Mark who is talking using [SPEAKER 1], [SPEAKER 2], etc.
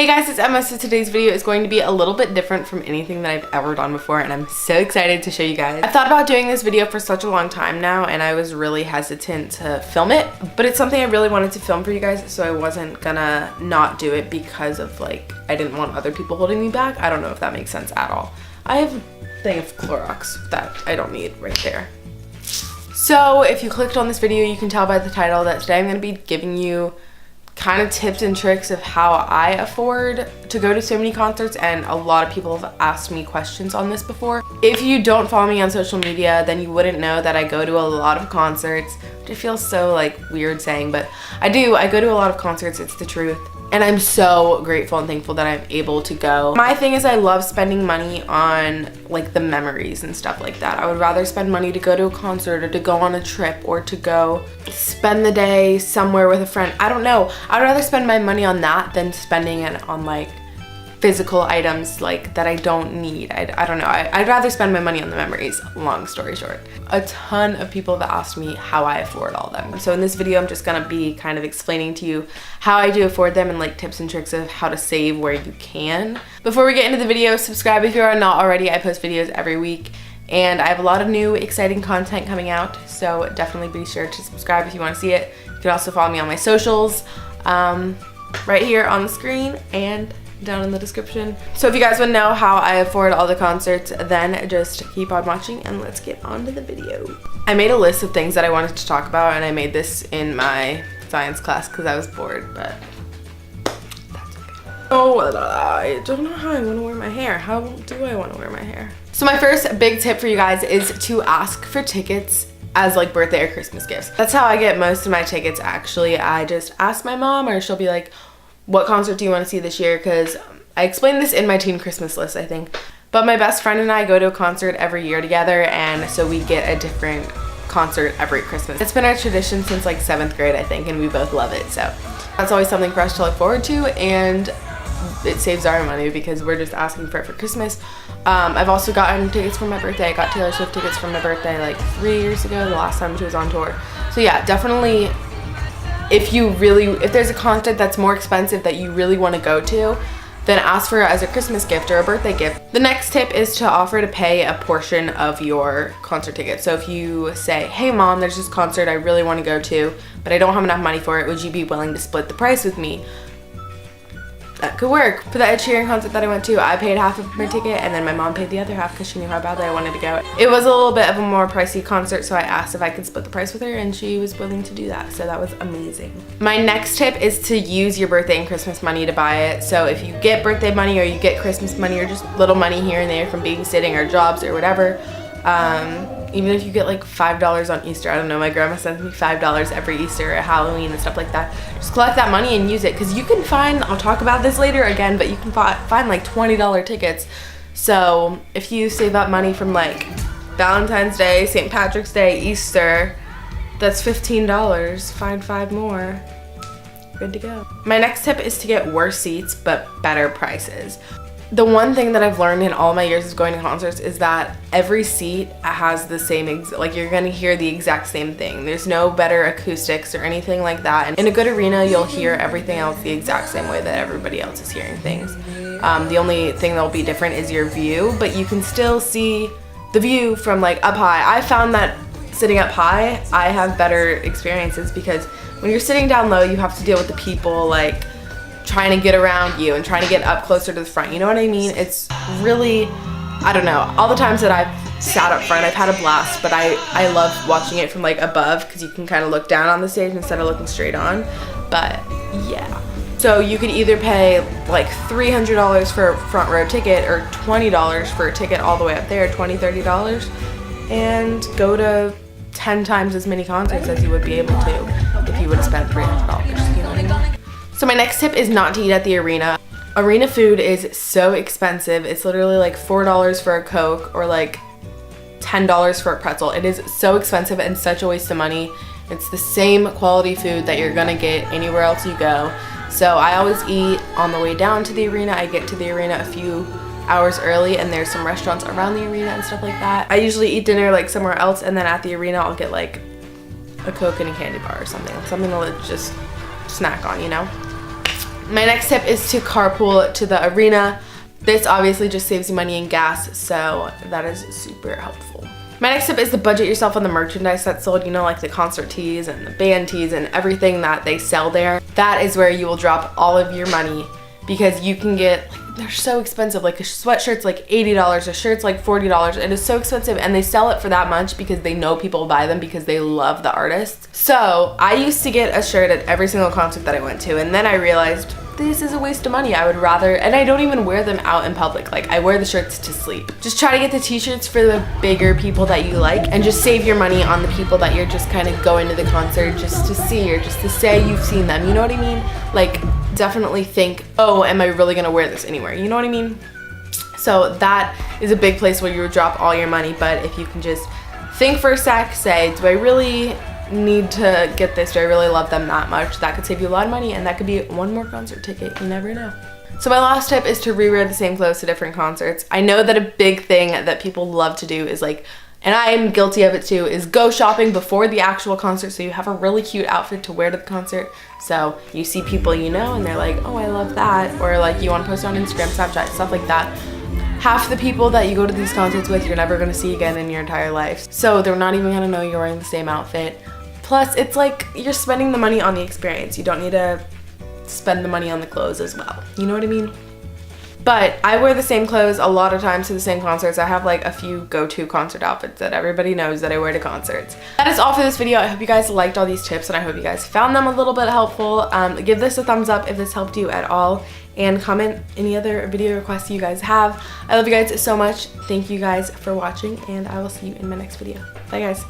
[SPEAKER 1] Hey guys, it's Emma. So today's video is going to be a little bit different from anything that I've ever done before, and I'm so excited to show you guys. I've thought about doing this video for such a long time now, and I was really hesitant to film it, but it's something I really wanted to film for you guys, so I wasn't gonna not do it because of like, I didn't want other people holding me back. I don't know if that makes sense at all. I have a thing of Clorox that I don't need right there. So if you clicked on this video, you can tell by the title that today I'm gonna be giving you kind of tips and tricks of how I afford to go to so many concerts, and a lot of people have asked me questions on this before. If you don't follow me on social media, then you wouldn't know that I go to a lot of concerts, which it feels so like weird saying, but I do. I go to a lot of concerts, it's the truth. And I'm so grateful and thankful that I'm able to go. My thing is I love spending money on like the memories and stuff like that. I would rather spend money to go to a concert or to go on a trip or to go spend the day somewhere with a friend. I don't know. I'd rather spend my money on that than spending it on like physical items like that I don't need. I don't know. I'd rather spend my money on the memories, long story short. A ton of people have asked me how I afford all of them. So in this video, I'm just gonna be kind of explaining to you how I do afford them and like tips and tricks of how to save where you can. Before we get into the video, subscribe if you are not already. I post videos every week and I have a lot of new exciting content coming out. So definitely be sure to subscribe if you wanna see it. You can also follow me on my socials right here on the screen and down in the description. So if you guys want to know how I afford all the concerts, then just keep on watching and let's get on to the video. I made a list of things that I wanted to talk about, and I made this in my science class because I was bored, but that's okay. Oh, I don't know how I want to wear my hair. How do I want to wear my hair? So my first big tip for you guys is to ask for tickets as like birthday or Christmas gifts. That's how I get most of my tickets actually. I just ask my mom, or she'll be like, what concert do you want to see this year? Because I explained this in my teen Christmas list, I think. But my best friend and I go to a concert every year together, and so we get a different concert every Christmas. It's been our tradition since like 7th grade, I think, and we both love it. So that's always something for us to look forward to, and it saves our money because we're just asking for it for Christmas. I've also gotten tickets for my birthday. I got Taylor Swift tickets for my birthday like 3 years ago, the last time she was on tour. So yeah, definitely. If there's a concert that's more expensive that you really want to go to, then ask for it as a Christmas gift or a birthday gift. The next tip is to offer to pay a portion of your concert ticket. So if you say, hey mom, there's this concert I really want to go to, but I don't have enough money for it, would you be willing to split the price with me? That could work. For the Ed Sheeran concert that I went to, I paid half of my ticket and then my mom paid the other half because she knew how badly I wanted to go. It was a little bit of a more pricey concert, so I asked if I could split the price with her and she was willing to do that, so that was amazing. My next tip is to use your birthday and Christmas money to buy it. So if you get birthday money or you get Christmas money or just little money here and there from babysitting or jobs or whatever, even if you get like $5 on Easter, I don't know, my grandma sends me $5 every Easter at Halloween and stuff like that. Just collect that money and use it, because you can find, I'll talk about this later again, but you can find like $20 tickets. So if you save up money from like Valentine's Day, St. Patrick's Day, Easter, that's $15. Find 5 more. Good to go. My next tip is to get worse seats but better prices. The one thing that I've learned in all my years of going to concerts is that every seat has the same, like you're gonna hear the exact same thing. There's no better acoustics or anything like that. And in a good arena, you'll hear everything else the exact same way that everybody else is hearing things. The only thing that'll be different is your view, but you can still see the view from like up high. I found that sitting up high, I have better experiences, because when you're sitting down low, you have to deal with the people like trying to get around you and trying to get up closer to the front, you know what I mean? It's really, I don't know, all the times that I've sat up front, I've had a blast, but I love watching it from like above, because you can kind of look down on the stage instead of looking straight on. But yeah, so you could either pay like $300 for a front row ticket or $20 for a ticket all the way up there, $20, $30, and go to 10 times as many concerts as you would be able to if you would have spent $300, you know what I mean? So my next tip is not to eat at the arena. Arena food is so expensive. It's literally like $4 for a Coke or like $10 for a pretzel. It is so expensive and such a waste of money. It's the same quality food that you're gonna get anywhere else you go. So I always eat on the way down to the arena. I get to the arena a few hours early, and there's some restaurants around the arena and stuff like that. I usually eat dinner like somewhere else, and then at the arena I'll get like a Coke and a candy bar or something to just snack on, you know? My next tip is to carpool to the arena. This obviously just saves you money and gas, so that is super helpful. My next tip is to budget yourself on the merchandise that's sold, you know, like the concert tees and the band tees and everything that they sell there. That is where you will drop all of your money, because you can get, like, they're so expensive. Like a sweatshirt's like $80, a shirt's like $40. It is so expensive, and they sell it for that much because they know people buy them because they love the artist. So I used to get a shirt at every single concert that I went to, and then I realized this is a waste of money. I would rather, and I don't even wear them out in public. Like, I wear the shirts to sleep. Just try to get the t-shirts for the bigger people that you like, and just save your money on the people that you're just kind of going to the concert just to see, or just to say you've seen them. You know what I mean? Like, definitely think, oh, am I really gonna wear this anywhere? You know what I mean? So that is a big place where you would drop all your money. But if you can just think for a sec, say, do I really need to get this? Do I really love them that much? That could save you a lot of money, and that could be one more concert ticket. You never know. So my last tip is to rewear the same clothes to different concerts. I know that a big thing that people love to do is, like, and I'm guilty of it too, is go shopping before the actual concert so you have a really cute outfit to wear to the concert. So you see people you know and they're like, oh, I love that. Or like you want to post on Instagram, Snapchat, stuff like that. Half the people that you go to these concerts with, you're never going to see again in your entire life. So they're not even going to know you're wearing the same outfit. Plus, it's like you're spending the money on the experience. You don't need to spend the money on the clothes as well. You know what I mean? But I wear the same clothes a lot of times to the same concerts. I have like a few go-to concert outfits that everybody knows that I wear to concerts. That is all for this video. I hope you guys liked all these tips, and I hope you guys found them a little bit helpful. Give this a thumbs up if this helped you at all, and comment any other video requests you guys have. I love you guys so much. Thank you guys for watching, and I will see you in my next video. Bye guys.